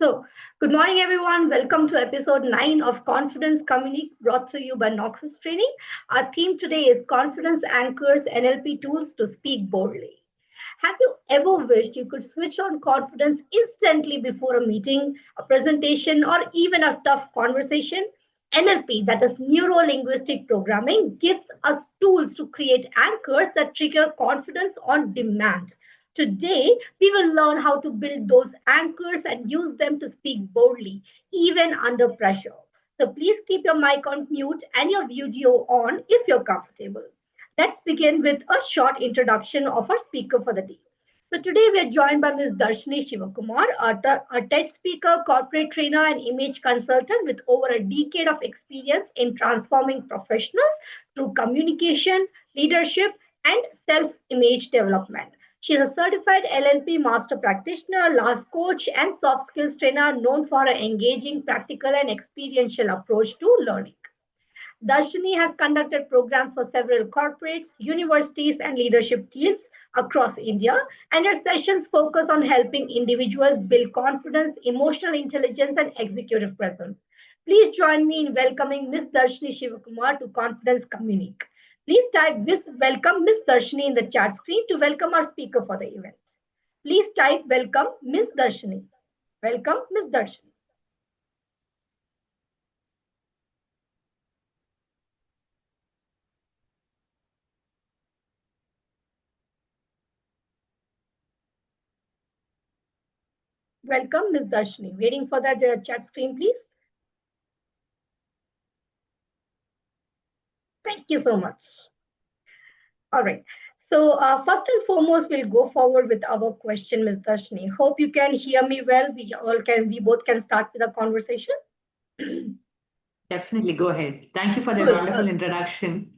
So, good morning, everyone. Welcome to episode 9 of Confidence Communiqué, brought to you by Knoccess Training. Our theme today is Confidence Anchors NLP Tools to Speak Boldly. Have you ever wished you could switch on confidence instantly before a meeting, a presentation, or even a tough conversation? NLP, that is Neuro-Linguistic Programming, gives us tools to create anchors that trigger confidence on demand. Today, we will learn how to build those anchors and use them to speak boldly, even under pressure. So please keep your mic on mute and your video on if you're comfortable. Let's begin with a short introduction of our speaker for the day. So today we are joined by Ms. Dharshini Sivakumar, a TED speaker, corporate trainer, and image consultant with over a decade of experience in transforming professionals through communication, leadership, and self-image development. She is a certified LLP master practitioner, life coach, and soft skills trainer known for her engaging, practical, and experiential approach to learning. Darshini has conducted programs for several corporates, universities, and leadership teams across India, and her sessions focus on helping individuals build confidence, emotional intelligence, and executive presence. Please join me in welcoming Ms. Dharshini Sivakumar to Confidence Communique. Please type this welcome Ms. Dharshini in the chat screen to welcome our speaker for the event. Please type welcome Ms. Dharshini. Welcome Ms. Dharshini. Welcome, Ms. Darshini. Waiting for that chat screen, please. Thank you so much. All right. So first and foremost, we'll go forward with our question, Ms. Darshini. Hope you can hear me well. We both can start with the conversation. Definitely, go ahead. Thank you for that wonderful introduction.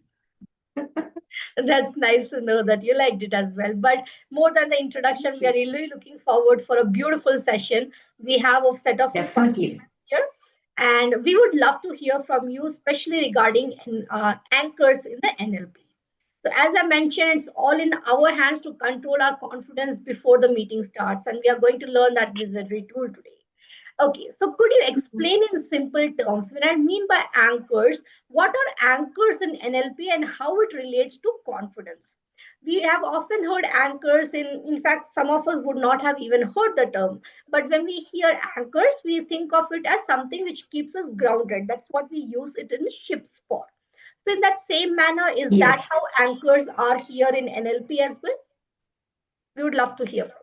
That's nice to know that you liked it as well. But more than the introduction, we are really looking forward for a beautiful session. We have a set of participants here, and we would love to hear from you, especially regarding anchors in the NLP. So, as I mentioned, it's all in our hands to control our confidence before the meeting starts, and we are going to learn that wizardry tool today. Okay, so could you explain in simple terms when I mean by anchors, what are anchors in NLP and how it relates to confidence? We have often heard anchors in fact, some of us would not have even heard the term. But when we hear anchors, we think of it as something which keeps us grounded. That's what we use it in ships for. So in that same manner, is that how anchors are here in NLP as well? We would love to hear from you.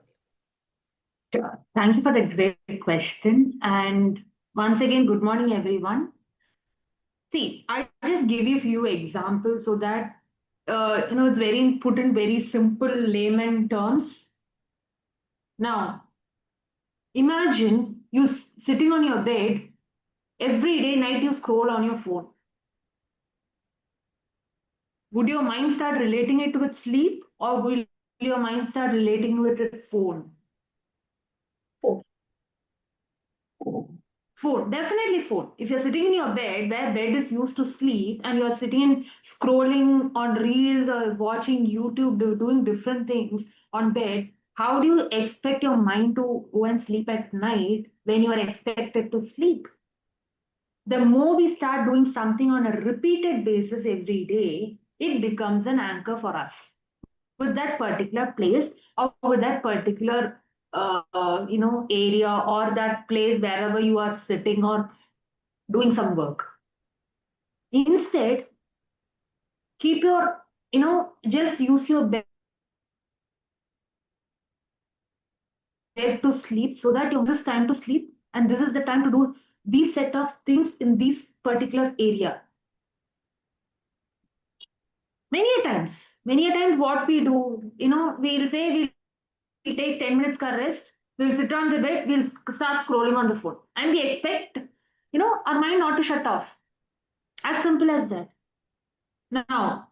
Sure. Thank you for the great question. And once again, good morning, everyone. See, I just give you a few examples so that it's very put in very simple layman terms. Now, imagine you sitting on your bed every day night you scroll on your phone. Would your mind start relating it with sleep, or will your mind start relating with its phone? Phone, definitely phone. If you're sitting in your bed, where bed is used to sleep, and you're sitting and scrolling on reels or watching YouTube, doing different things on bed, how do you expect your mind to go and sleep at night when you are expected to sleep? The more we start doing something on a repeated basis every day, it becomes an anchor for us with that particular place or with that particular area or that place wherever you are sitting or doing some work. Instead, keep your, just use your bed to sleep so that you this time to sleep and this is the time to do these set of things in this particular area. Many a times what we do, we'll say we'll take 10 minutes ka rest, we'll sit on the bed, we'll start scrolling on the phone. And we expect, our mind not to shut off. As simple as that. Now,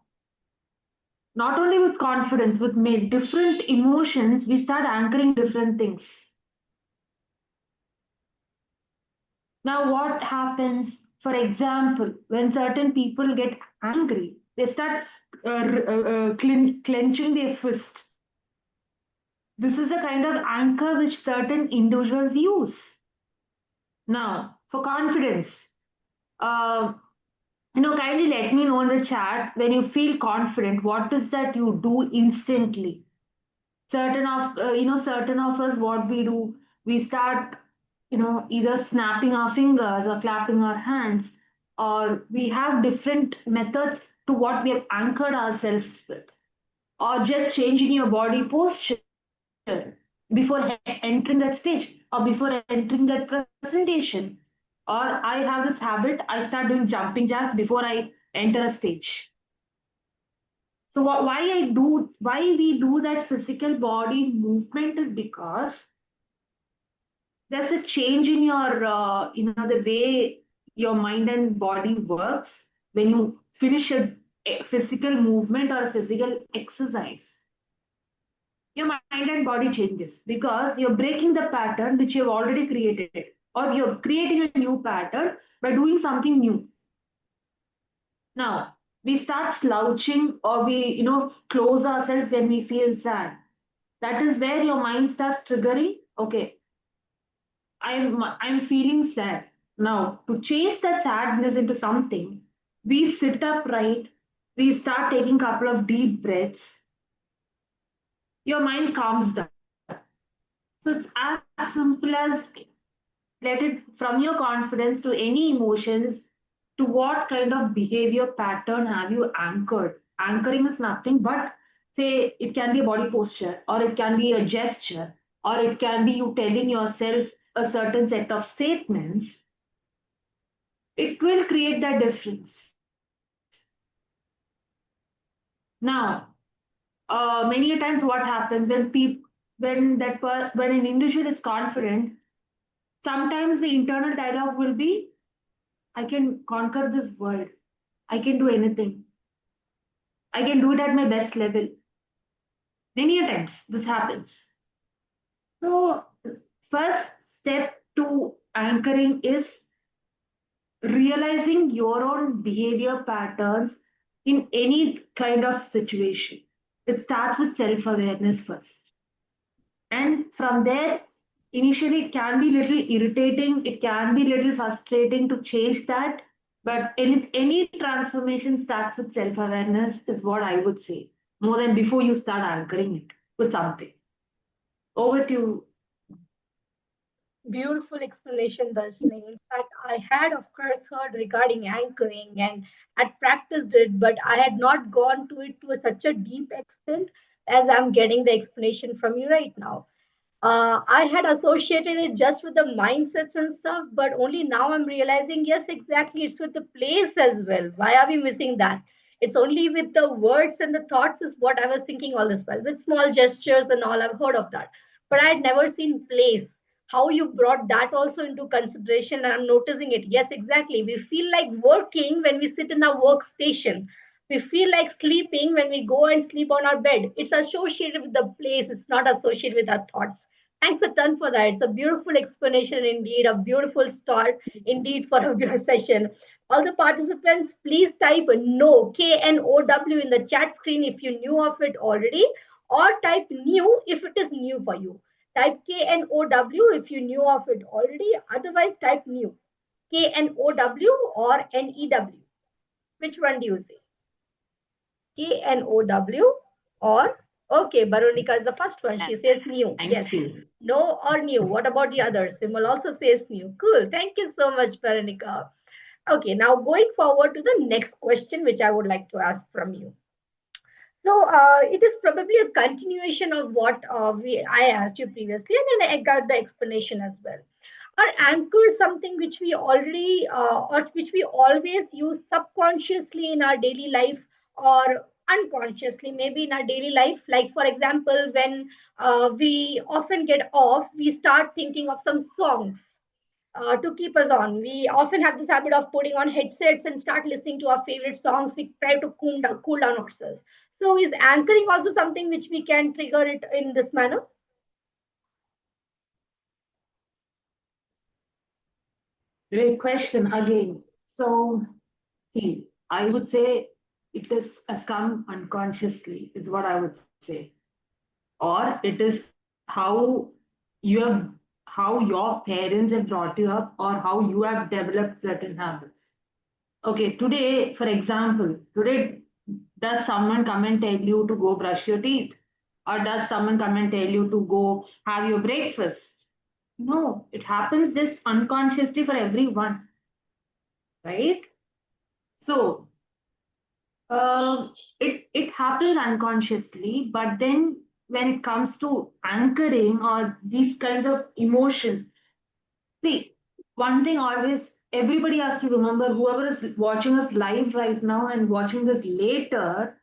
not only with confidence, with different emotions, we start anchoring different things. Now, what happens, for example, when certain people get angry, they start clenching their fist. This is the kind of anchor which certain individuals use. Now, for confidence, uh, kindly let me know in the chat when you feel confident, what is that you do instantly? Certain of us, what we do, we start, either snapping our fingers or clapping our hands, or we have different methods to what we have anchored ourselves with, or just changing your body posture before entering that stage or before entering that presentation. Or I have this habit, I start doing jumping jacks before I enter a stage. So why we do that physical body movement is because there's a change in your, the way your mind and body works when you finish a physical movement or a physical exercise. Your mind and body changes because you're breaking the pattern which you've already created, or you're creating a new pattern by doing something new. Now, we start slouching, or we, close ourselves when we feel sad. That is where your mind starts triggering. Okay, I'm feeling sad. Now, to change that sadness into something, we sit upright, we start taking a couple of deep breaths, your mind calms down. So it's as simple as let it from your confidence to any emotions, to what kind of behavior pattern have you anchored. Anchoring is nothing but, say, it can be a body posture, or it can be a gesture, or it can be you telling yourself a certain set of statements. It will create that difference. Now, many a times what happens when people when an individual is confident, sometimes the internal dialogue will be, I can conquer this world. I can do anything. I can do it at my best level. Many a times this happens. So, first step to anchoring is realizing your own behavior patterns in any kind of situation. It starts with self awareness first. And from there, initially it can be little irritating, it can be little frustrating to change that. But any transformation starts with self awareness, is what I would say, more than before you start anchoring it with something. Over to you. Beautiful explanation, Darshini. In fact, I had, of course, heard regarding anchoring and had practiced it, but I had not gone to it to such a deep extent as I'm getting the explanation from you right now. I had associated it just with the mindsets and stuff, but only now I'm realizing, yes, exactly, it's with the place as well. Why are we missing that? It's only with the words and the thoughts, is what I was thinking all this while. With small gestures and all, I've heard of that. But I had never seen place. How you brought that also into consideration, and I'm noticing it. Yes, exactly. We feel like working when we sit in our workstation. We feel like sleeping when we go and sleep on our bed. It's associated with the place, it's not associated with our thoughts. Thanks a ton for that. It's a beautiful explanation indeed, a beautiful start indeed for a session. All the participants, please type no, KNOW in the chat screen if you knew of it already, or type new if it is new for you. Type KNOW if you knew of it already, otherwise, type new. KNOW or NEW. Which one do you say? KNOW or okay, Baronika is the first one. She says new. Yes. Thank you. No or new. What about the others? Vimal also says new. Cool. Thank you so much, Baronika. Okay, now going forward to the next question, which I would like to ask from you. So it is probably a continuation of what I asked you previously, and then I got the explanation as well. Are anchors something which we already or which we always use subconsciously in our daily life, or unconsciously maybe in our daily life? Like for example, when we often get off, we start thinking of some songs to keep us on. We often have this habit of putting on headsets and start listening to our favorite songs. We try to cool down ourselves. So is anchoring also something which we can trigger it in this manner? Great question again. So, see, I would say it is has come unconsciously, is what I would say, or it is how you have how your parents have brought you up or how you have developed certain habits. Okay, today, for example, today, does someone come and tell you to go brush your teeth? Or does someone come and tell you to go have your breakfast? No, it happens just unconsciously for everyone, right? So, it happens unconsciously, but then when it comes to anchoring or these kinds of emotions, see, one thing always everybody has to remember, whoever is watching us live right now and watching this later,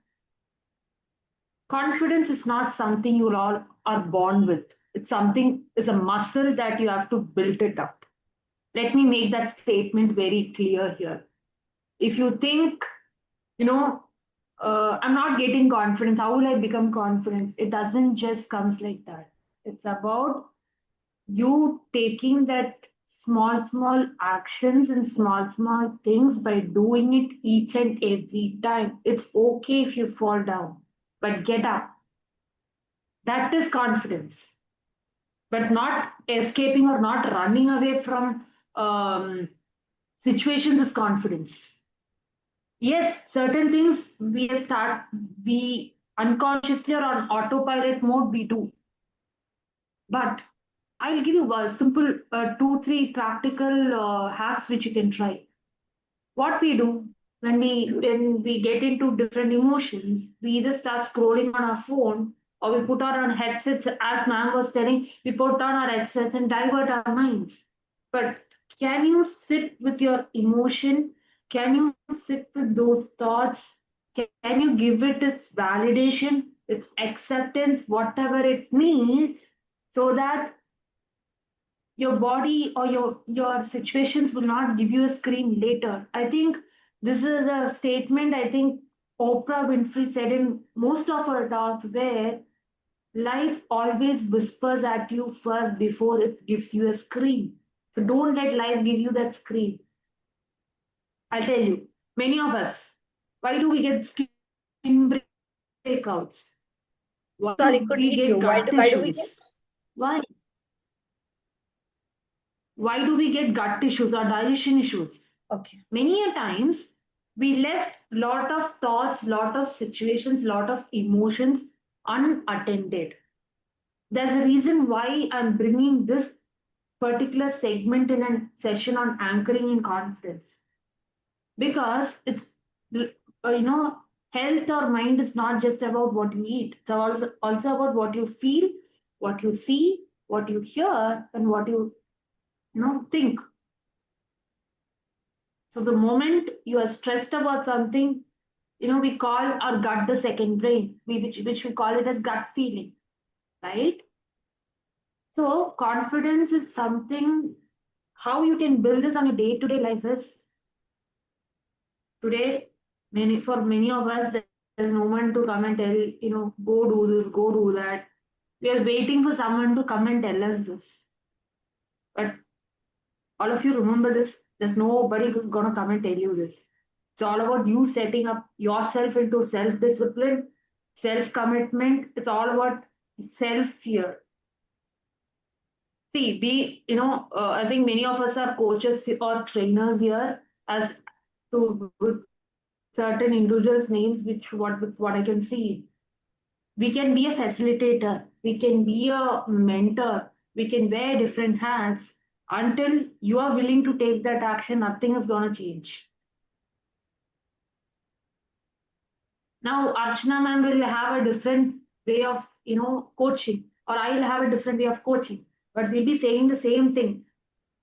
confidence is not something you all are born with. It's something, it's a muscle that you have to build it up. Let me make that statement very clear here. If you think, you know, I'm not getting confidence, how will I become confidence? It doesn't just comes like that. It's about you taking that small actions and small things by doing it each and every time. It's okay if you fall down, but get up. That is confidence. But not escaping or not running away from um, situations is confidence. Yes, certain things we unconsciously or on autopilot mode we do. But I'll give you a simple two, three practical hacks which you can try. What we do when we get into different emotions, we either start scrolling on our phone or we put on our headsets, as ma'am was telling, we put on our headsets and divert our minds. But can you sit with your emotion? Can you sit with those thoughts? Can you give it its validation, its acceptance, whatever it needs, so that your body or your situations will not give you a scream later? I think this is a statement I think Oprah Winfrey said in most of her talks, where life always whispers at you first before it gives you a scream. So don't let life give you that scream. I'll tell you, many of us, why do we get skin breakouts? Why do Sorry, we couldn't hear get you. gut Why do we get? issues? Why do we get gut issues or digestion issues? Okay. Many a times we left lot of thoughts, lot of situations, lot of emotions unattended. There's a reason why I'm bringing this particular segment in a session on anchoring in confidence, because it's you know health or mind is not just about what you eat. It's also about what you feel, what you see, what you hear, and what you think. So the moment you are stressed about something, we call our gut the second brain, which we call it as gut feeling, right? So confidence is something, how you can build this on a day-to-day life is, today, for many of us, there's no one to come and tell, go do this, go do that. We are waiting for someone to come and tell us this. But all of you remember this, there's nobody who's going to come and tell you this. It's all about you setting up yourself into self discipline, self commitment. It's all about self fear. See, I think many of us are coaches or trainers here, as to with certain individuals' names, which what I can see. We can be a facilitator, we can be a mentor, we can wear different hats. Until you are willing to take that action, nothing is going to change. Now, Archana ma'am will have a different way of, coaching, or I will have a different way of coaching, but we'll be saying the same thing.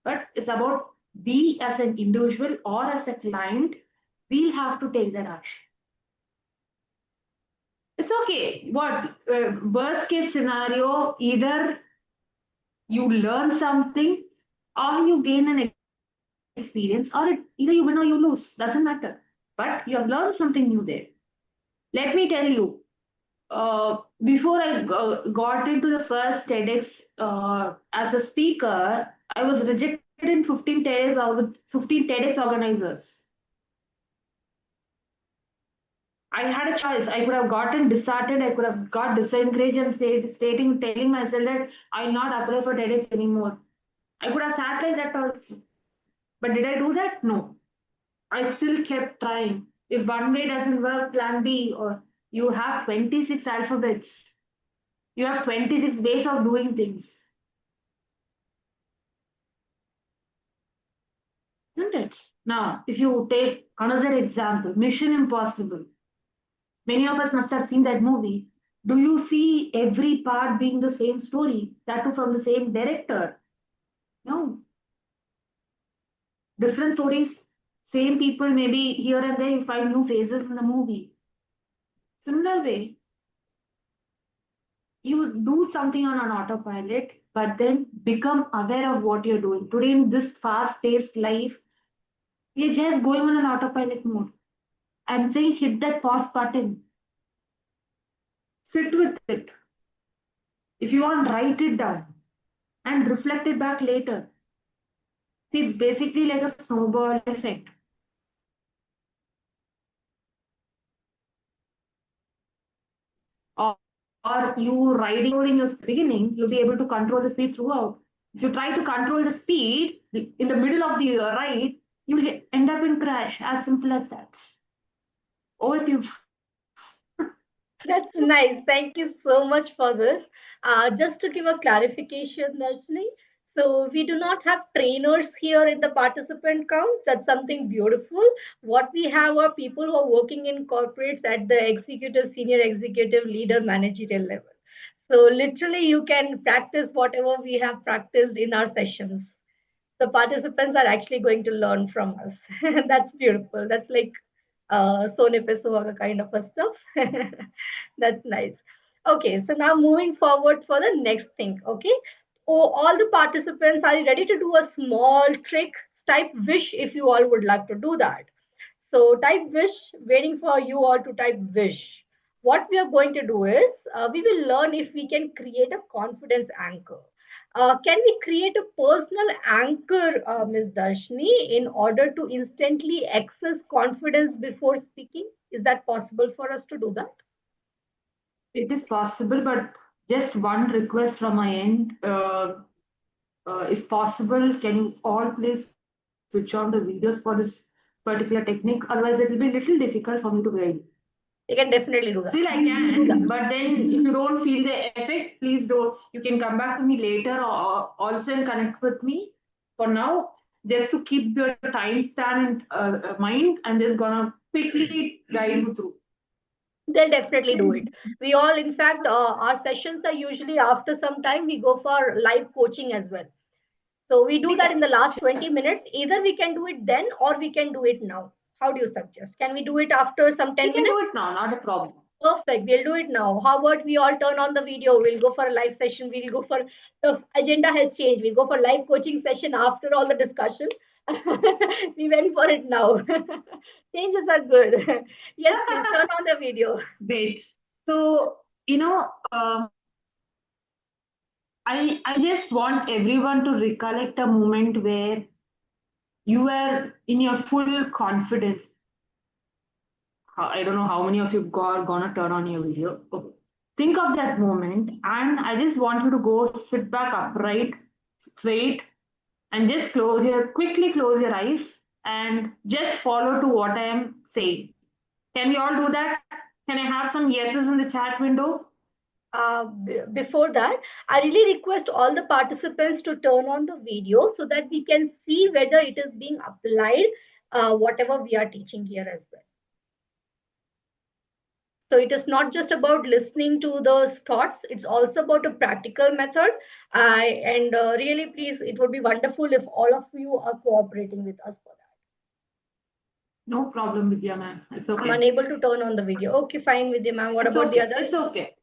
But it's about we as an individual or as a client, we'll have to take that action. It's okay. What worst case scenario? Either you learn something, or you gain an experience, or either you win or you lose. Doesn't matter. But you have learned something new there. Let me tell you, before I got into the first TEDx as a speaker, I was rejected in 15 TEDx out of 15 TEDx organizers. I had a choice. I could have gotten disheartened. I could have got disengaged and telling myself that I'll not apply for TEDx anymore. I could have sat like that also. But did I do that? No. I still kept trying. If one way doesn't work, plan B, or you have 26 alphabets. You have 26 ways of doing things. Isn't it? Now, if you take another example, Mission Impossible. Many of us must have seen that movie. Do you see every part being the same story? That too from the same director? No. Different stories, same people, maybe here and there you find new phases in the movie. Similar way, you do something on an autopilot, but then become aware of what you're doing. Today, in this fast paced life, we're just going on an autopilot mode. I'm saying hit that pause button, sit with it. If you want, write it down and reflect it back later. See, it's basically like a snowball effect. Or, or you riding your beginning, you'll be able to control the speed throughout. If you try to control the speed in the middle of the ride, you will end up in crash. As simple as that. Over to you. That's nice. Thank you so much for this. Just to give a clarification, Darshini, so we do not have trainers here in the participant count. That's something beautiful. What we have are people who are working in corporates at the executive, senior executive, leader, managerial level. So literally, you can practice whatever we have practiced in our sessions. The participants are actually going to learn from us. That's beautiful. That's like Sone pe suhaga kind of a stuff. That's nice. Okay, so now moving forward for the next thing. Okay. Oh, all the participants, are you ready to do a small trick? Type wish if you all would like to do that. So type wish, waiting for you all to type wish. What we are going to do is we will learn if we can create a confidence anchor. Can we create a personal anchor, Ms. Darshini, in order to instantly access confidence before speaking? Is that possible for us to do that? It is possible, but just one request from my end. If possible, can you all please switch on the videos for this particular technique? Otherwise, it will be a little difficult for me to guide. You can definitely do that. Still, I can, but then if you don't feel the effect, please don't. You can come back to me later or also and connect with me. For now, just to keep your time span in mind, I'm just gonna quickly guide you through. They'll definitely do it. We all, in fact, our sessions are usually after some time, we go for live coaching as well. So we do that in the last 20 minutes. Either we can do it then or we can do it now. How do you suggest? Can we do it after some We 10 can do minutes? it now, not a problem. Perfect. We'll do it now. How about we all turn on the video? We'll go for a live session. We'll go for the agenda has changed. We'll go for live coaching session after all the discussion. We went for it now. Changes are good. Yes, please turn on the video. Great. So, you know, I just want everyone to recollect a moment where you were in your full confidence. I don't know how many of you are gonna turn on your video. Okay. Think of that moment, and I just want you to go sit back upright, straight, and just quickly close your eyes and just follow to what I am saying. Can we all do that? Can I have some yeses in the chat window? Before that, I really request all the participants to turn on the video so that we can see whether it is being applied, whatever we are teaching here as well. So it is not just about listening to those thoughts, it's also about a practical method. And really, please, it would be wonderful if all of you are cooperating with us for that. No problem, Vidya ma'am. It's I'm okay. unable to turn on the video. Okay, fine with you, ma'am. What It's about the okay. others? It's okay.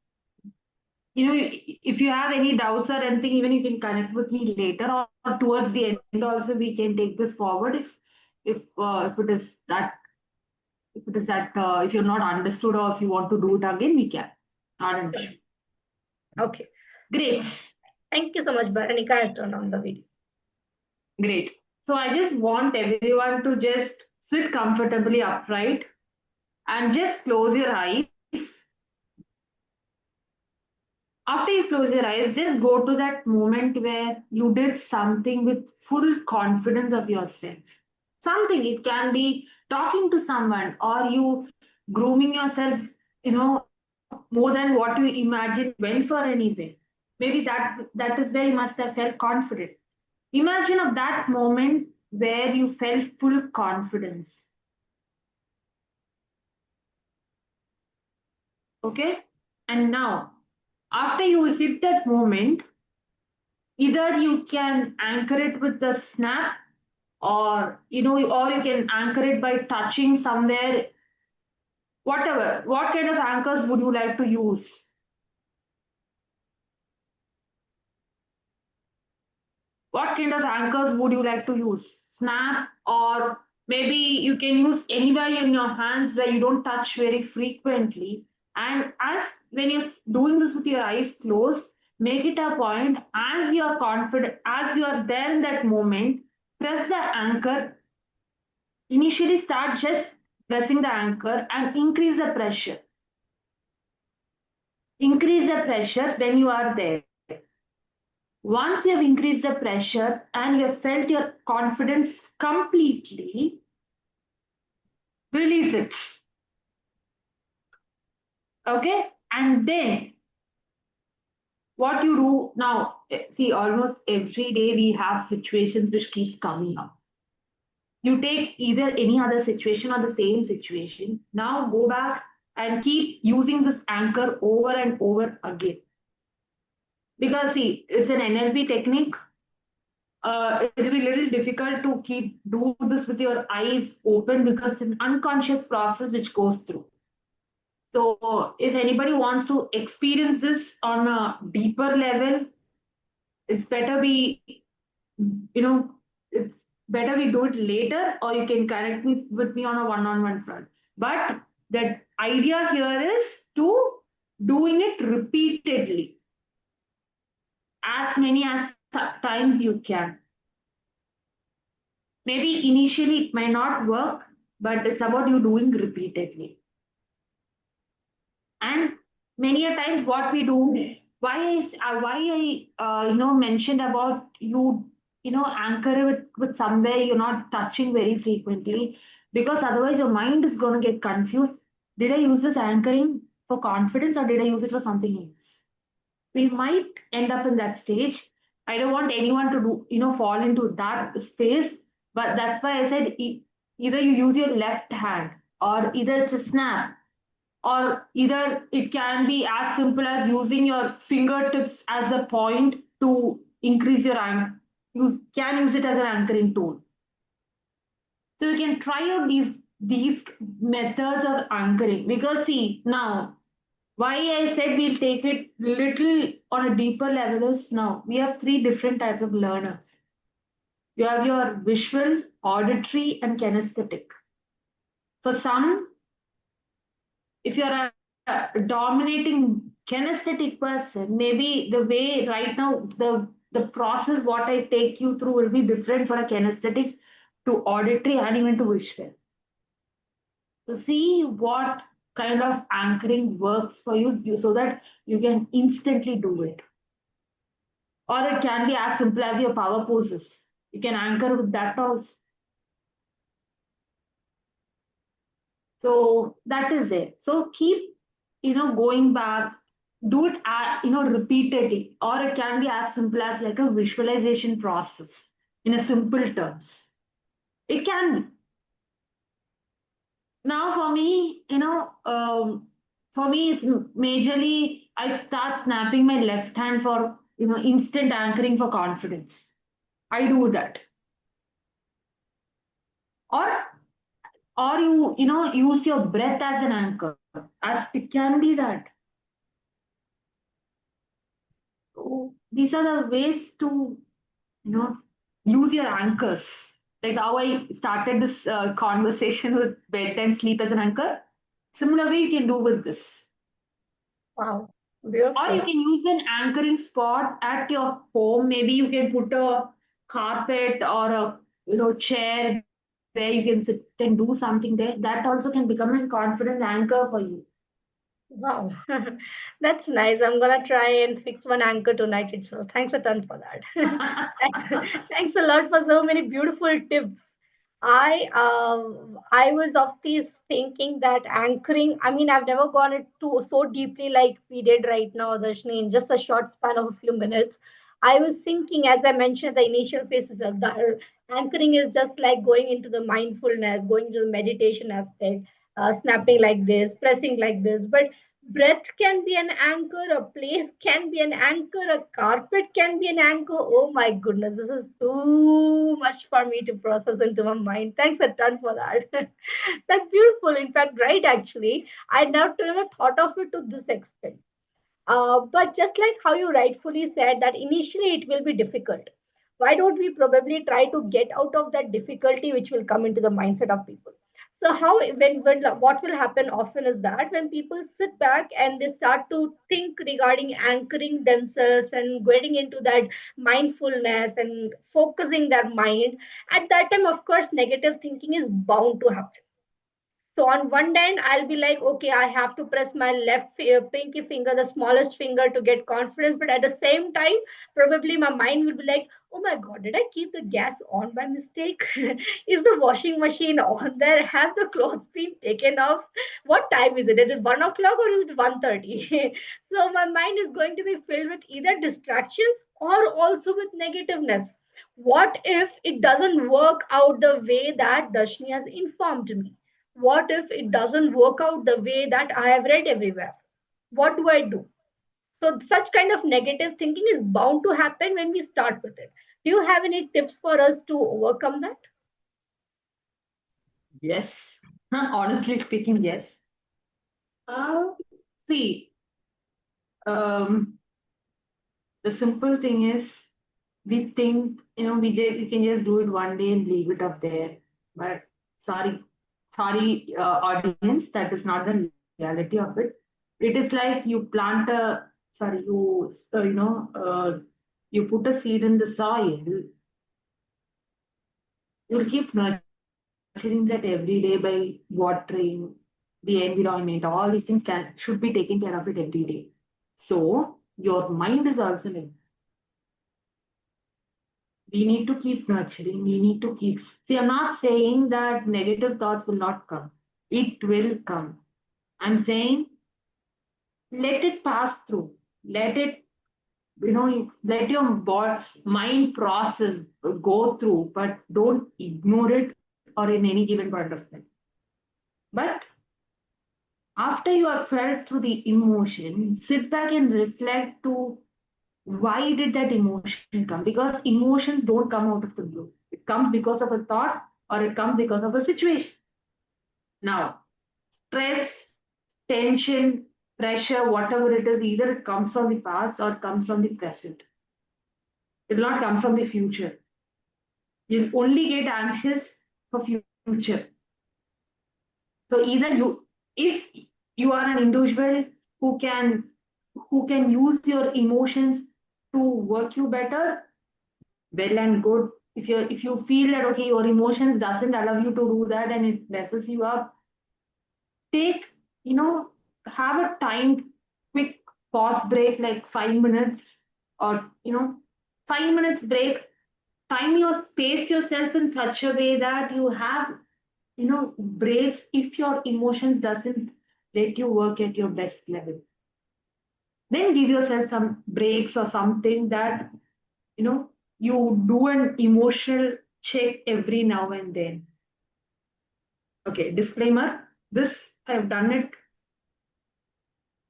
You know, if you have any doubts or anything, even you can connect with me later or towards the end also we can take this forward if it is that if you're not understood or if you want to do it again, we can. Not an issue. Okay. Great. Thank you so much. Bharanika has turned on the video. Great. So I just want everyone to just sit comfortably upright and just close your eyes. After you close your eyes, just go to that moment where you did something with full confidence of yourself. Something, it can be talking to someone or you grooming yourself, more than what you imagined when you went for an event. Maybe that is where you must have felt confident. Imagine of that moment where you felt full confidence. Okay? And now, after you hit that moment, either you can anchor it with the snap, or you can anchor it by touching somewhere, whatever. What kind of anchors would you like to use? What kind of anchors would you like to use? Snap, or maybe you can use anywhere in your hands where you don't touch very frequently. And as when you're doing this with your eyes closed, make it a point, as you're confident, as you are there in that moment, press the anchor. Initially start just pressing the anchor and increase the pressure. Increase the pressure when you are there. Once you have increased the pressure and you have felt your confidence completely, release it. Okay? And then what you do now, see, almost every day we have situations which keeps coming up. You take either any other situation or the same situation. Now go back and keep using this anchor over and over again. Because see, it's an NLP technique. It will be a little difficult to keep do this with your eyes open because it's an unconscious process which goes through. So if anybody wants to experience this on a deeper level, it's better we, you know, it's better we do it later, or you can connect with me on a one-on-one front. But the idea here is to doing it repeatedly, as many as times you can. Maybe initially it may not work, but it's about you doing repeatedly. And many a times what we do, why I mentioned about you anchor it with somewhere you're not touching very frequently, because otherwise your mind is going to get confused. Did I use this anchoring for confidence or did I use it for something else? We might end up in that stage. I don't want anyone to fall into that space. But that's why I said either you use your left hand, or either it's a snap, or either it can be as simple as using your fingertips as a point to increase your anchor. You can use it as an anchoring tool. So you can try out these methods of anchoring, because see now why I said we'll take it little on a deeper level is, now we have three different types of learners. You have your visual, auditory, and kinesthetic. For some, if you're a dominating kinesthetic person, maybe the way right now the process what I take you through will be different for a kinesthetic to auditory and even to visual. So see what kind of anchoring works for you so that you can instantly do it. Or it can be as simple as your power poses. You can anchor with that also. So that is it. So keep, going back, do it, repeatedly, or it can be as simple as like a visualization process in a simple terms. It can be. Now for me, it's majorly, I start snapping my left hand for, instant anchoring for confidence. I do that. Or use your breath as an anchor, as it can be that. So these are the ways to use your anchors, like how I started this conversation with bedtime sleep as an anchor. Similar way you can do with this. Wow, Or you beautiful. can use an anchoring spot at your home. Maybe you can put a carpet or a chair where you can sit and do something there. That also can become a confident anchor for you. Wow, that's nice. I'm gonna try and fix one anchor tonight itself. Thanks a ton for that. Thanks a lot for so many beautiful tips. I was of this thinking that anchoring. I mean, I've never gone into so deeply like we did right now, Darshini, in just a short span of a few minutes. I was thinking, as I mentioned, the initial phases of the anchoring is just like going into the mindfulness, going into the meditation aspect, snapping like this, pressing like this. But breath can be an anchor, a place can be an anchor, a carpet can be an anchor. Oh my goodness, this is too much for me to process into my mind. Thanks a ton for that. That's beautiful. In fact, right, actually, I never thought of it to this extent. But just like how you rightfully said that initially it will be difficult, why don't we probably try to get out of that difficulty which will come into the mindset of people? So how when what will happen often is that when people sit back and they start to think regarding anchoring themselves and getting into that mindfulness and focusing their mind, at that time, of course, negative thinking is bound to happen. So on one end, I'll be like, okay, I have to press my pinky finger, the smallest finger, to get confidence. But at the same time, probably my mind will be like, oh my God, did I keep the gas on by mistake? Is the washing machine on there? Have the clothes been taken off? What time is it? Is it 1 o'clock or is it 1:30? So my mind is going to be filled with either distractions or also with negativeness. What if it doesn't work out the way that Darshni has informed me? What if it doesn't work out the way that I have read everywhere? What do I do? So, such kind of negative thinking is bound to happen when we start with it. Do you have any tips for us to overcome that? Yes. Honestly speaking, yes. See, um, the simple thing is we think, we can just do it one day and leave it up there. But sorry, audience, that is not the reality of it. It is like you plant a, sorry, you put a seed in the soil, you'll keep nurturing that every day by watering the environment. All these things should be taken care of it every day. So your mind is also like, we need to keep nurturing. We need to keep. See, I'm not saying that negative thoughts will not come. It will come. I'm saying let it pass through. Let it, let your mind process go through, but don't ignore it or in any given point of time. But after you have felt through the emotion, sit back and reflect to why did that emotion come? Because emotions don't come out of the blue. It comes because of a thought or it comes because of a situation. Now, stress, tension, pressure, whatever it is, either it comes from the past or it comes from the present. It will not come from the future. You'll only get anxious for future. So either if you are an individual who can who can use your emotions to work you better, well and good. If you feel that okay, your emotions doesn't allow you to do that and it messes you up, take, you know have a timed quick pause break like 5 minutes, or 5 minutes break. Time your space yourself in such a way that you have breaks if your emotions doesn't let you work at your best level. Then give yourself some breaks or something that you know you do an emotional check every now and then. Okay, disclaimer, this I've done it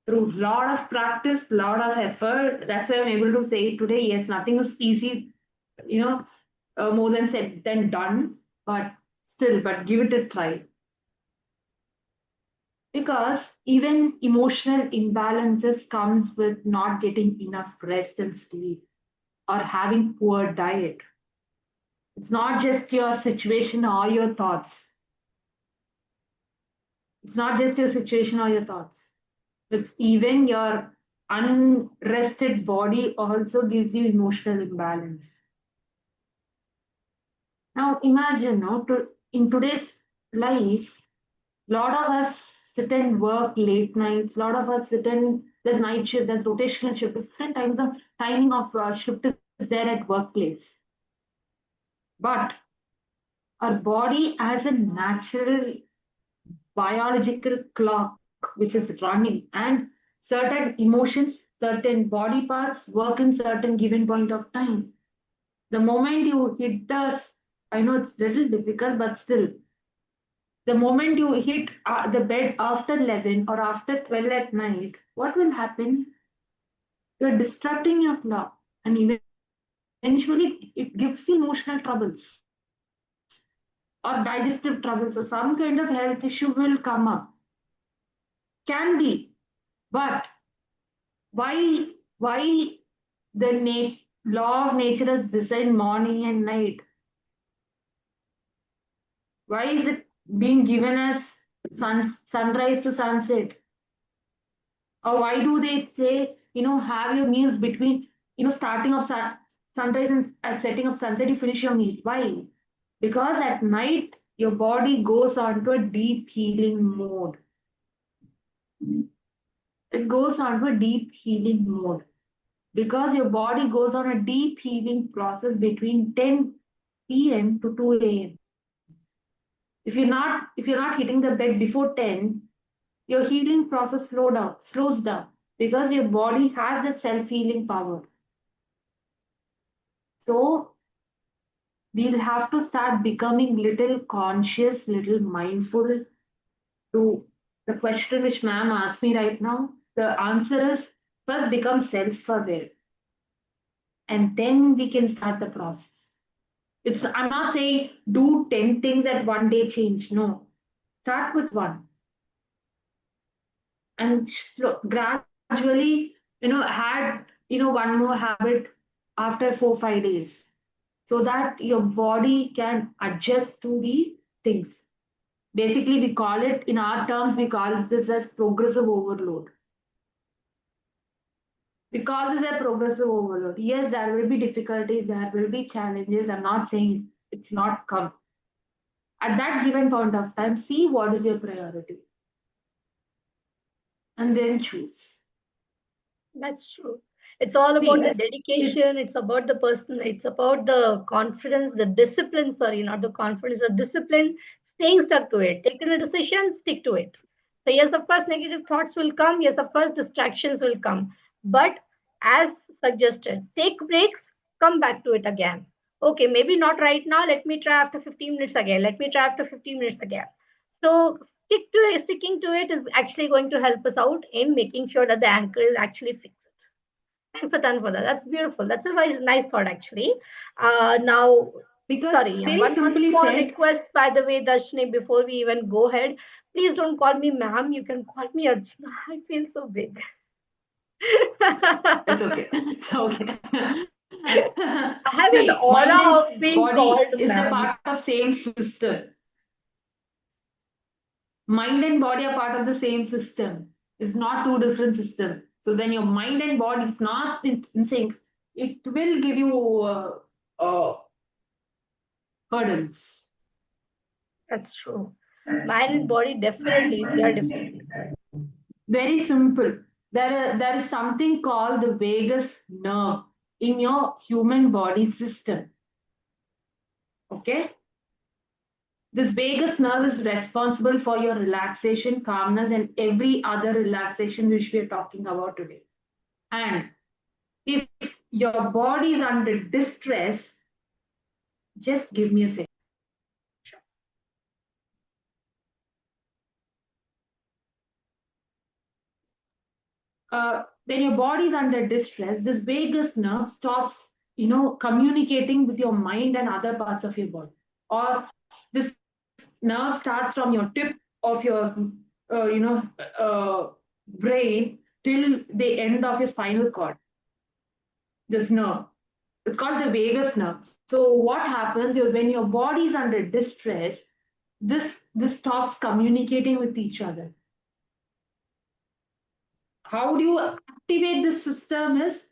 through lot of practice, lot of effort. That's why I'm able to say it today. Yes, nothing is easy, you know more than said than done, but still, but give it a try. Because even emotional imbalances comes with not getting enough rest and sleep or having poor diet. It's not just your situation or your thoughts. It's not just your situation or your thoughts. It's even your unrested body also gives you emotional imbalance. Now imagine, no, in today's life, lot of us sit and work late nights. A lot of us sit and there's night shift, there's rotational shift, different times of timing of shift is there at workplace. But our body has a natural biological clock which is running, and certain emotions, certain body parts work in certain given point of time. The moment you hit the, I know it's little difficult, but still, the moment you hit the bed after 11 or after 12 at night, what will happen? You're disrupting your clock, and eventually it gives you emotional troubles or digestive troubles or some kind of health issue will come up. Can be, but why the law of nature has designed morning and night? Why is it being given as sunrise to sunset? Or why do they say, have your meals between, starting of sunrise and at setting of sunset, you finish your meal? Why? Because at night, your body goes on to a deep healing mode. It goes on to a deep healing mode because your body goes on a deep healing process between 10 p.m. to 2 a.m. If you're not hitting the bed before 10, your healing process slows down because your body has that self-healing power. So we'll have to start becoming little conscious, little mindful to the question which ma'am asked me right now. The answer is first become self-aware and then we can start the process. I'm not saying do 10 things at one day change. No. Start with one. And gradually, add, one more habit after 4 5 days so that your body can adjust to the things. Basically, we call it, in our terms, we call this as progressive overload. We call this a progressive overload. Yes, there will be difficulties, there will be challenges. I'm not saying it's not come. At that given point of time, see what is your priority and then choose. That's true. It's all about the dedication. It's about the person. It's about the confidence, the discipline. Sorry, not the confidence, the discipline. Staying stuck to it. Taking a decision, stick to it. So yes, of course, negative thoughts will come. Yes, of course, distractions will come. But as suggested, take breaks. Come back to it again. Okay, maybe not right now. Let me try after 15 minutes again. Let me try after 15 minutes again. So sticking to it is actually going to help us out in making sure that the anchor is actually fixed. Thanks a ton for that. That's beautiful. That's a very nice thought, actually. Now, because sorry, one small request, by the way, Dharshini, before we even go ahead, please don't call me ma'am. You can call me Archana. I feel so big. It's okay. It's okay. I have an aura of being called is ma'am. a part of same system. Mind and body are part of the same system. It's not two different systems. So when your mind and body is not in sync, it will give you hurdles. That's true. Mind and body definitely they are different. Very simple. There is something called the vagus nerve in your human body system. Okay? This vagus nerve is responsible for your relaxation, calmness, and every other relaxation which we are talking about today. And if your body is under distress, just give me a second. When your body is under distress, this vagus nerve stops, communicating with your mind and other parts of your body. Or this nerve starts from your tip of your, brain till the end of your spinal cord. This nerve. It's called the vagus nerve. So what happens when your body is under distress, this stops communicating with each other. How do you activate this system is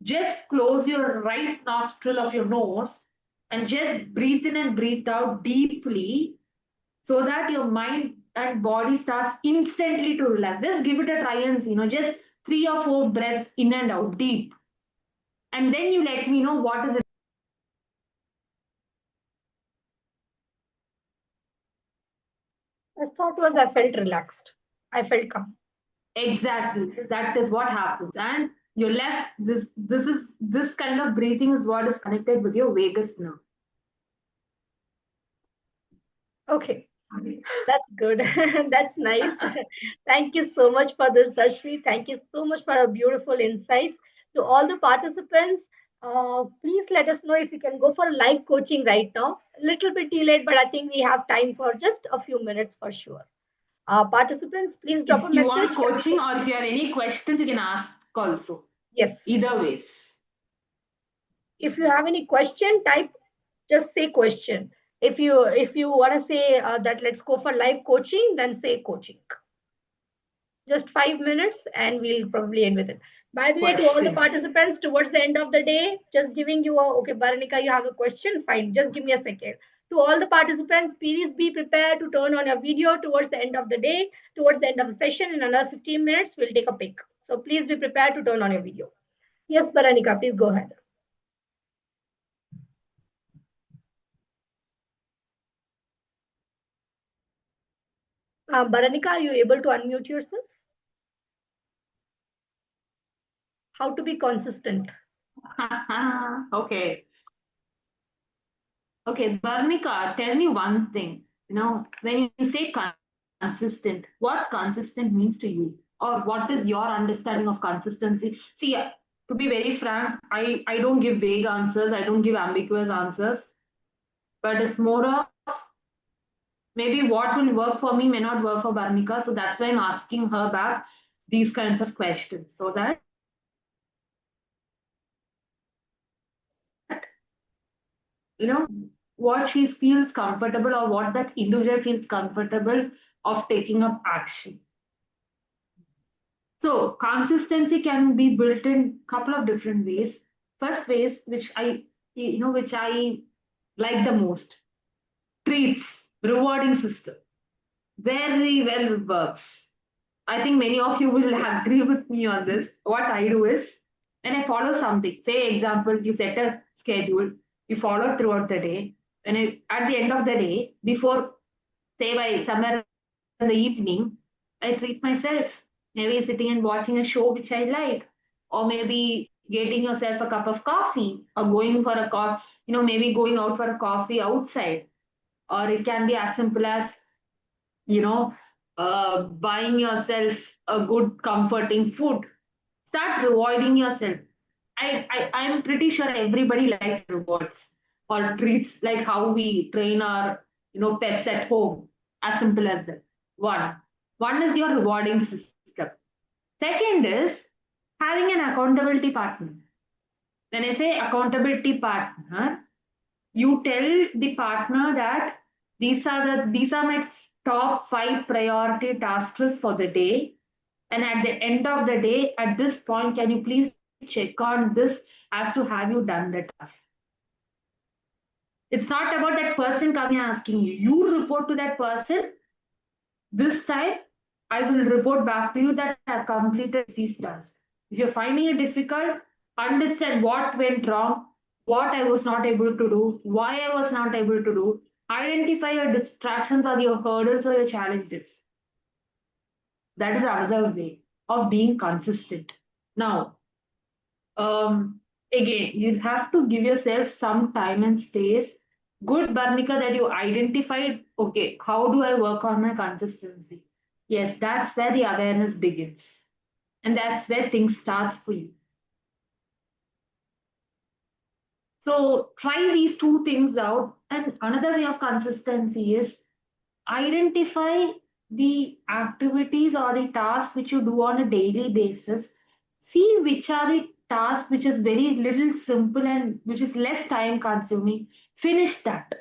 just close your right nostril of your nose and just breathe in and breathe out deeply so that your mind and body starts instantly to relax. Just give it a try and see, just 3 or 4 breaths in and out deep. And then you let me know what is it. I thought was I felt relaxed. I felt calm. Exactly. That is what happens. And you're left this kind of breathing is what is connected with your vagus nerve. Okay. That's good. That's nice. Thank you so much for this, Darshni. Thank you so much for your beautiful insights. To all the participants, please let us know if you can go for live coaching right now. A little bit delayed, but I think we have time for just a few minutes for sure. Participants, please drop a If you message. want coaching or if you have any questions, you can ask also. Yes. Either ways. If you have any question, type, just say question. If you want to say that let's go for live coaching, then say coaching. Just 5 minutes and we'll probably end with it. By the way, to all the Question. participants, towards the end of the day, just giving you a okay, Baranika, you have a question? Fine, just give me a second. To all the participants, please be prepared to turn on your video towards the end of the day, towards the end of the session. In another 15 minutes, we'll take a pic. So please be prepared to turn on your video. Yes, Baranika, please go ahead. Baranika, are you able to unmute yourself? How to be consistent? Okay. Okay, Barnika, tell me one thing. When you say consistent, what consistent means to you? Or what is your understanding of consistency? See, to be very frank, I don't give vague answers, I don't give ambiguous answers, but it's more of maybe what will work for me may not work for Barnika. So that's why I'm asking her back these kinds of questions so that you know what she feels comfortable or what that individual feels comfortable of taking up action. So consistency can be built in a couple of different ways. First ways, which I like the most, treats, rewarding system. Very well works. I think many of you will agree with me on this. What I do is when I follow something, say example, you set a schedule, you follow throughout the day, and at the end of the day, before say by somewhere in the evening, I treat myself. Maybe sitting and watching a show which I like, or maybe getting yourself a cup of coffee, or going for a maybe going out for a coffee outside, or it can be as simple as you know, buying yourself a good comforting food. Start rewarding yourself. I'm pretty sure everybody likes rewards or treats like how we train our pets at home. As simple as that. One. One is your rewarding system. Second is having an accountability partner. When I say accountability partner, you tell the partner that these are my top 5 priority tasks for the day, and at the end of the day at this point can you please check on this as to have you done the task. It's not about that person coming and asking you report to that person. This time I will report back to you that I've completed these tasks. If you're finding it difficult, understand what went wrong, what I was not able to do, why I was not able to do. Identify your distractions or your hurdles or your challenges. That is another way of being consistent. Now, again, you have to give yourself some time and space. Good, Barnika, that you identified, okay, how do I work on my consistency? Yes, that's where the awareness begins. And that's where things starts for you. So try these two things out. And another way of consistency is identify the activities or the tasks which you do on a daily basis. See which are the tasks which is very little simple and which is less time consuming. Finish that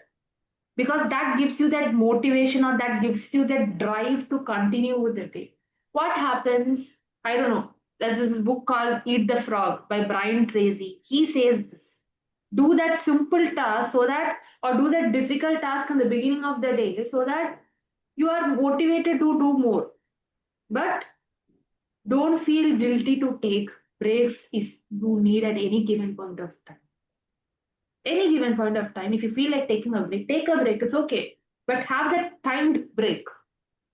because that gives you that motivation or that gives you that drive to continue with the day. What happens? I don't know. There's this book called Eat the Frog by Brian Tracy. He says this. Do that simple task so that, or do that difficult task in the beginning of the day so that you are motivated to do more. But don't feel guilty to take breaks if you need at any given point of time. Any given point of time, if you feel like taking a break, take a break. It's okay. But have that timed break.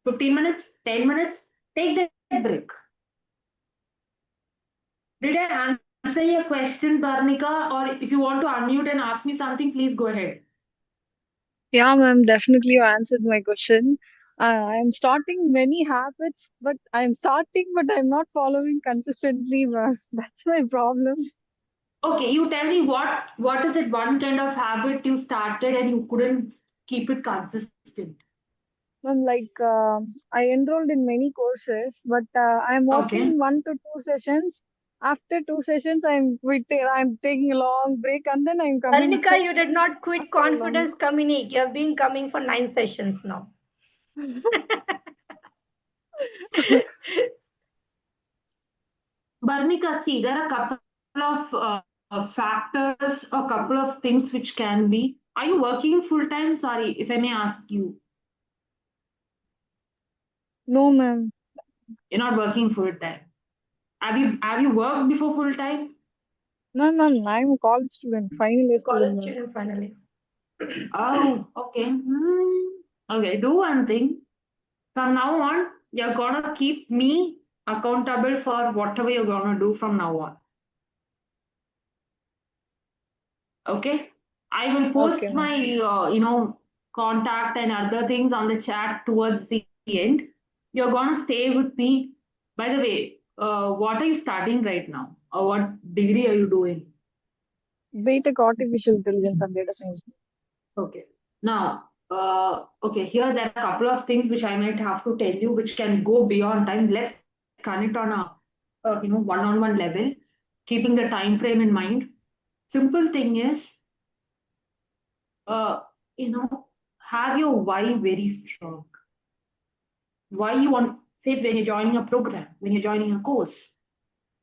15 minutes, 10 minutes, take that break. Did I answer your question, Barnika? Or if you want to unmute and ask me something, please go ahead. Yeah, ma'am, definitely you answered my question. I'm starting many habits, but I'm not following consistently, ma'am. That's my problem. Okay, you tell me what is it one kind of habit you started and you couldn't keep it consistent? Ma'am, I enrolled in many courses, but I'm Okay. watching 1 to 2 sessions. After 2 sessions, I'm taking a long break, and then I'm coming Dharnika, back you did not quit after a long. Confidence Communique. You have been coming for 9 sessions now. Barnika, see, there are a couple of factors, a couple of things which can be. Are you working full time? Sorry, if I may ask you. No, ma'am. You're not working full time. Have you worked before full time? No, ma'am. I'm a college student, final year student, College ma'am. student finally. Oh, okay. Okay, do one thing. From now on, you're gonna keep me accountable for whatever you're gonna do from now on. Okay? I will Okay, post ma'am. my contact and other things on the chat towards the end. You're gonna stay with me. By the way, what are you studying right now? Or what degree are you doing? BTech Artificial Intelligence and Data Science. Okay. Now, okay, here there are a couple of things which I might have to tell you, which can go beyond time. Let's connect on a one-on-one level, keeping the time frame in mind. Simple thing is, uh, you know, have your why very strong. Why you want, say, when you're joining a program, when you're joining a course,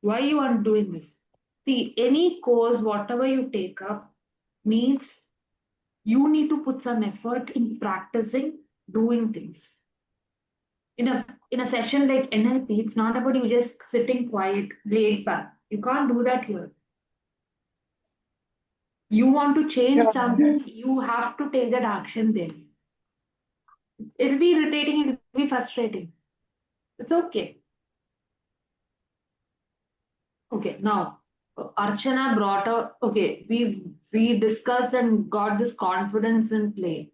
why you want doing this? See, any course, whatever you take up, means you need to put some effort in practicing doing things. In a session like NLP, it's not about you just sitting quiet, laid back. You can't do that here. You want to Yeah, change ma'am. something, you have to take that action then. It'll be irritating, it'll be frustrating. It's okay. Okay, now Archana brought out. Okay, we discussed and got this confidence in play.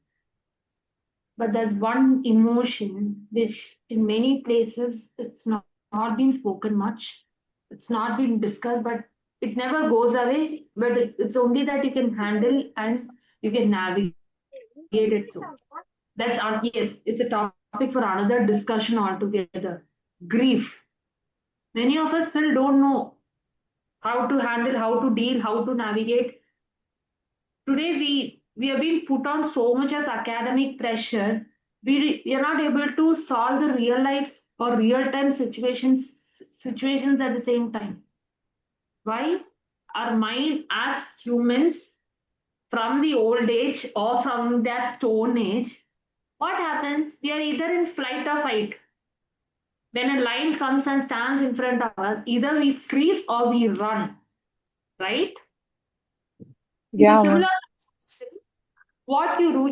But there's one emotion which, in many places, it's not been spoken much. It's not been discussed, but it never goes away. But it's only that you can handle and you can navigate it through. Yes, it's a topic for another discussion altogether. Grief. Many of us still don't know how to handle, how to deal, how to navigate. Today we are being put on so much as academic pressure. We are not able to solve the real life or real time situations at the same time. Why? Our mind as humans from the old age or from that stone age, what happens? We are either in flight or fight. When a lion comes and stands in front of us, either we freeze or we run, right? In a Yeah, similar ma'am. situation, what you know,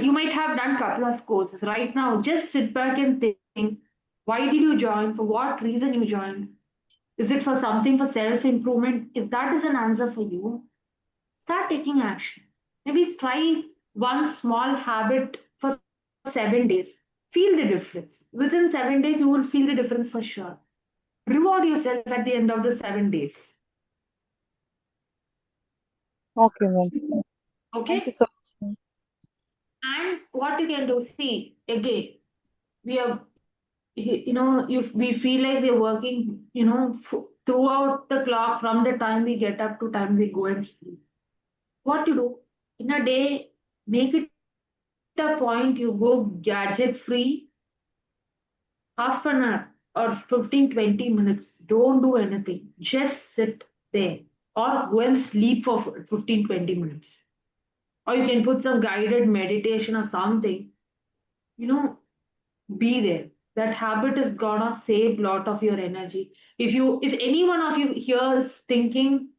you might have done couple of courses right now. Just sit back and think, why did you join? For what reason you joined? Is it for something for self improvement? If that is an answer for you, start taking action. Maybe try one small habit for 7 days. Feel the difference. Within 7 days, you will feel the difference for sure. Reward yourself at the end of the 7 days. Okay, ma'am. Thank you Okay? so much, ma'am. And what you can do, see, again, we are if we feel like we're working throughout the clock from the time we get up to time we go and sleep. What you do in a day, make it a point you go gadget free half an hour or 15-20 minutes. Don't do anything, just sit there or go and sleep for 15-20 minutes. or you can put some guided meditation or something, you know, be there. That habit is gonna save a lot of your energy. If any one of you here is thinking,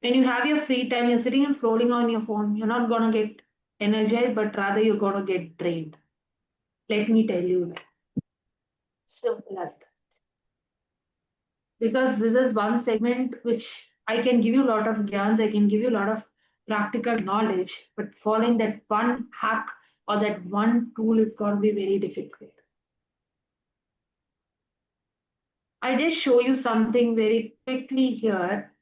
when you have your free time, you're sitting and scrolling on your phone, you're not gonna get energized, but rather you're gonna get drained. Let me tell you that. Simple as that. Because this is one segment which I can give you a lot of gyans, I can give you a lot of practical knowledge, but following that one hack or that one tool is going to be very difficult. I just show you something very quickly here.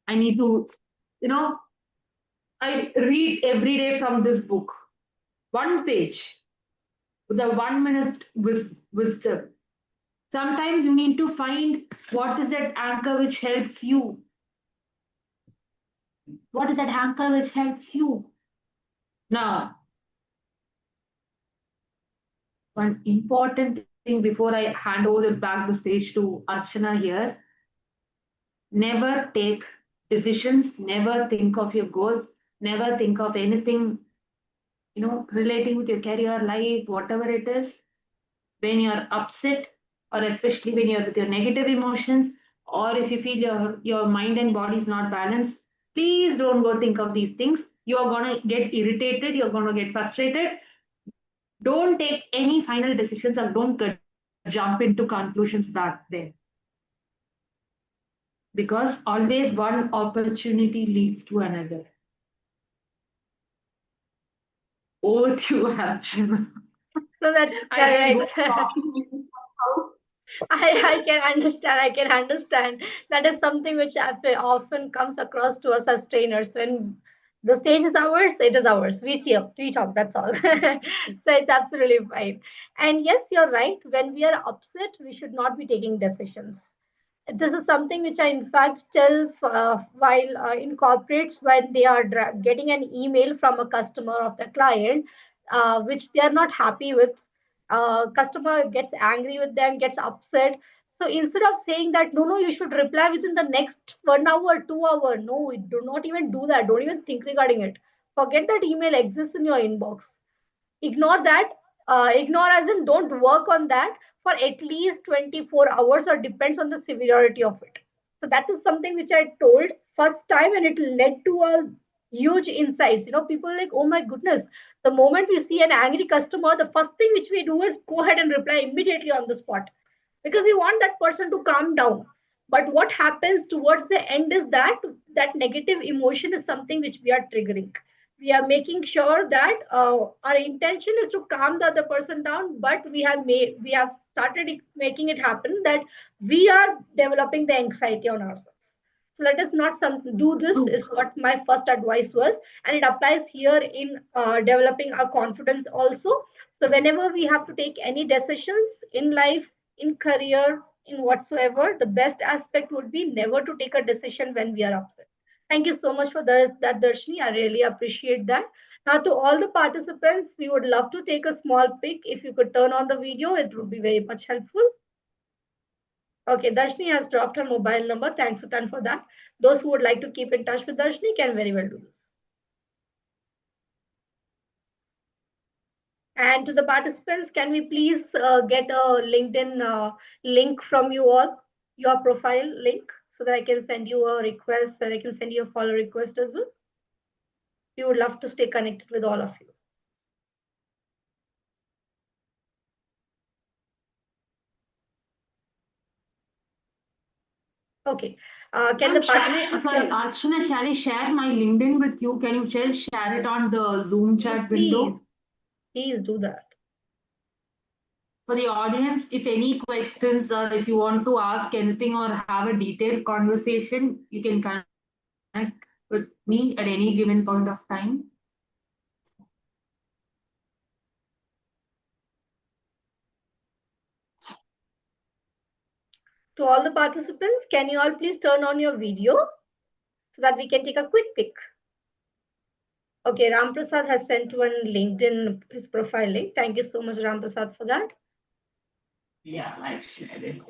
I need to, you know, I read every day from this book. One page, the 1 minute wisdom. Sometimes you need to find what is that anchor which helps you. What is that anchor which helps you? Now, one important thing before I hand over back the stage to Archana here, never take decisions, never think of your goals, never think of anything, relating with your career, life, whatever it is, when you're upset, or especially when you're with your negative emotions, or if you feel your mind and body is not balanced, please don't go think of these things. You're gonna get irritated, you're gonna get frustrated. Don't take any final decisions or don't jump into conclusions back there. Because always one opportunity leads to another. Over to you, Archana. So that's correct. I can understand. I can understand. That is something which often comes across to us as trainers. When the stage is ours, it is ours. We cheer, we talk. That's all. So it's absolutely fine. And yes, you're right. When we are upset, we should not be taking decisions. This is something which I in fact tell while in corporates when they are getting an email from a customer of the client which they are not happy with. Customer gets angry with them, gets upset. So instead of saying that no, you should reply within the next 1 hour, 2 hour, no, do not even do that. Don't even think regarding it. Forget that email exists in your inbox. Ignore that. Ignore as in don't work on that for at least 24 hours or depends on the severity of it. So that is something which I told first time and it led to a huge insights. People are like, oh my goodness, the moment we see an angry customer, the first thing which we do is go ahead and reply immediately on the spot because we want that person to calm down. But what happens towards the end is that that negative emotion is something which we are triggering. We are making sure that our intention is to calm the other person down, but we have started making it happen that we are developing the anxiety on ourselves. So let us not do this is what my first advice was, and it applies here in developing our confidence also. So whenever we have to take any decisions in life, in career, in whatsoever, the best aspect would be never to take a decision when we are upset. Thank you so much for that, Darshini. I really appreciate that. Now, to all the participants, we would love to take a small pic. If you could turn on the video, it would be very much helpful. Okay, Darshini has dropped her mobile number. Thanks a ton for that. Those who would like to keep in touch with Darshini can very well do this. And to the participants, can we please get a LinkedIn link from you all, your profile link, so that I can send you a request and I can send you a follow request as well. We would love to stay connected with all of you. Okay. Can the participants sorry, Archana, shall I share my LinkedIn with you? Can you share it on the Zoom chat window? Please do that. For the audience, if any questions or if you want to ask anything or have a detailed conversation, you can connect with me at any given point of time. To all the participants, can you all please turn on your video so that we can take a quick pic? Okay, Ram Prasad has sent one LinkedIn his profile link. Thank you so much, Ram Prasad, for that. Yeah, I shared it.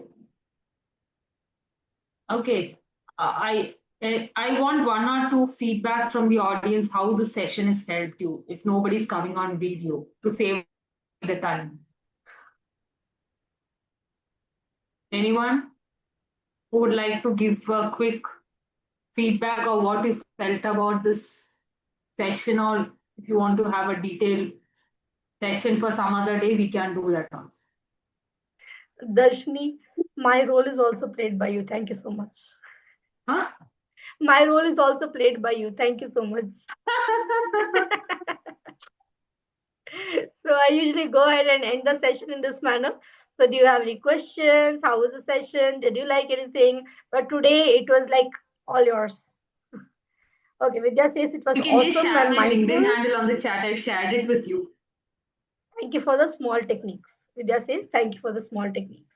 Okay, I I want one or two feedbacks from the audience how the session has helped you if nobody's coming on video to save the time. Anyone who would like to give a quick feedback or what you felt about this session, or if you want to have a detailed session for some other day, we can do that also. Darshini, my role is also played by you. Thank you so much. Huh? My role is also played by you. Thank you so much. So I usually go ahead and end the session in this manner. So do you have any questions? How was the session? Did you like anything? But today it was like all yours. Okay, Vidya says it was You can just awesome share and my mindful. LinkedIn handle on the chat. I shared it with you. Thank you for the small techniques. Vidya says thank you for the small techniques.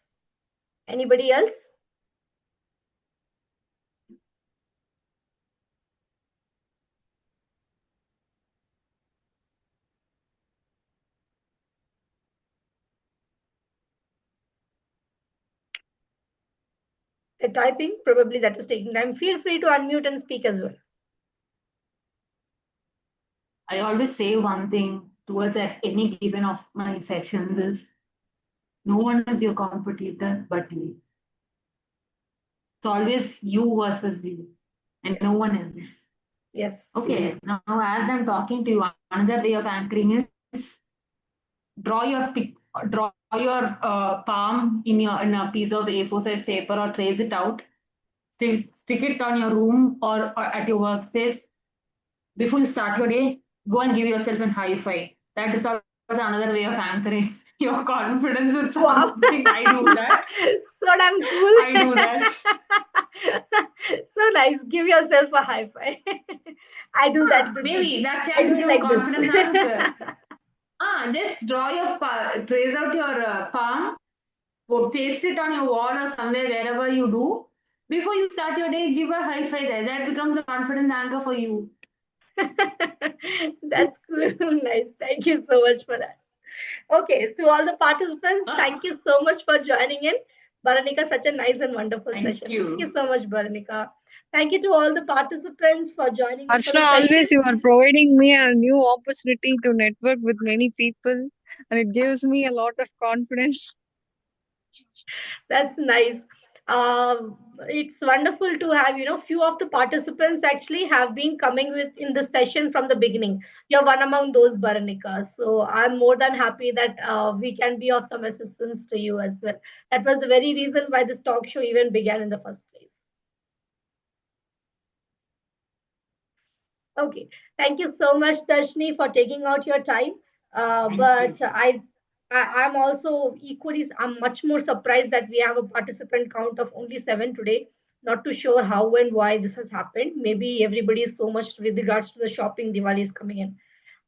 Anybody else? The typing, probably that is taking time. Feel free to unmute and speak as well. I always say one thing towards any given of my sessions is no one is your competitor but you. It's always you versus you and no one else. Yes. Okay, now as I'm talking to you, another way of anchoring is draw your palm in a piece of A4 size paper or trace it out. Stick it on your room or at your workspace. Before you start your day, go and give yourself a high five. That is also another way of anchoring your confidence with Wow. something. I do that. So damn cool. I do that. So nice. Give yourself a high five. I do that. Maybe that I can do be it your like confidence this. anchor. Just draw your trace out your palm, or paste it on your wall or somewhere wherever you do. Before you start your day, give a high five there. That becomes a confidence anchor for you. That's cool. Nice. Thank you so much for that. Okay, to all the participants, thank you so much for joining in. Baranika, such a nice and wonderful session. Thank you so much, Baranika. Thank you to all the participants for joining in for Archana, the session. always you are providing me a new opportunity to network with many people, and it gives me a lot of confidence. That's nice. It's wonderful to have, few of the participants actually have been coming with in the session from the beginning. You're one among those, Baranika. So I'm more than happy that we can be of some assistance to you as well. That was the very reason why this talk show even began in the first place. Okay. Thank you so much, Darshini, for taking out your time. But I'm also equally, I'm much more surprised that we have a participant count of only 7 today. Not too sure how and why this has happened. Maybe everybody is so much with regards to the shopping. Diwali is coming in.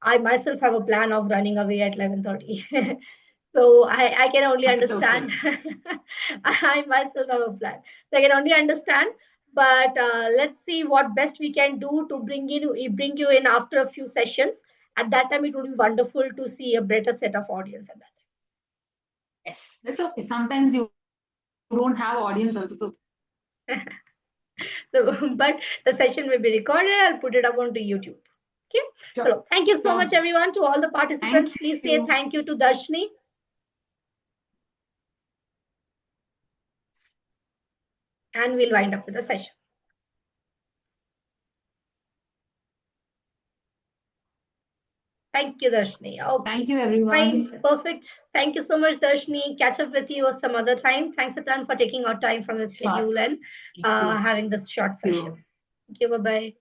I myself have a plan of running away at 11:30. So I can only understand. I myself have a plan. So I can only understand. But let's see what best we can do to bring you in after a few sessions. At that time, it would be wonderful to see a better set of audience at that Yes, that's okay. Sometimes you don't have audience also. time. So, but the session will be recorded. I'll put it up onto YouTube. Okay. Sure. So thank you so much, everyone, to all the participants. Please say thank you to Darshini. And we'll wind up with the session. Thank you, Darshini. Okay. Thank you, everyone. Fine. Perfect. Thank you so much, Darshini. Catch up with you some other time. Thanks a ton for taking our time from your schedule and having this short session. Thank you. Bye-bye.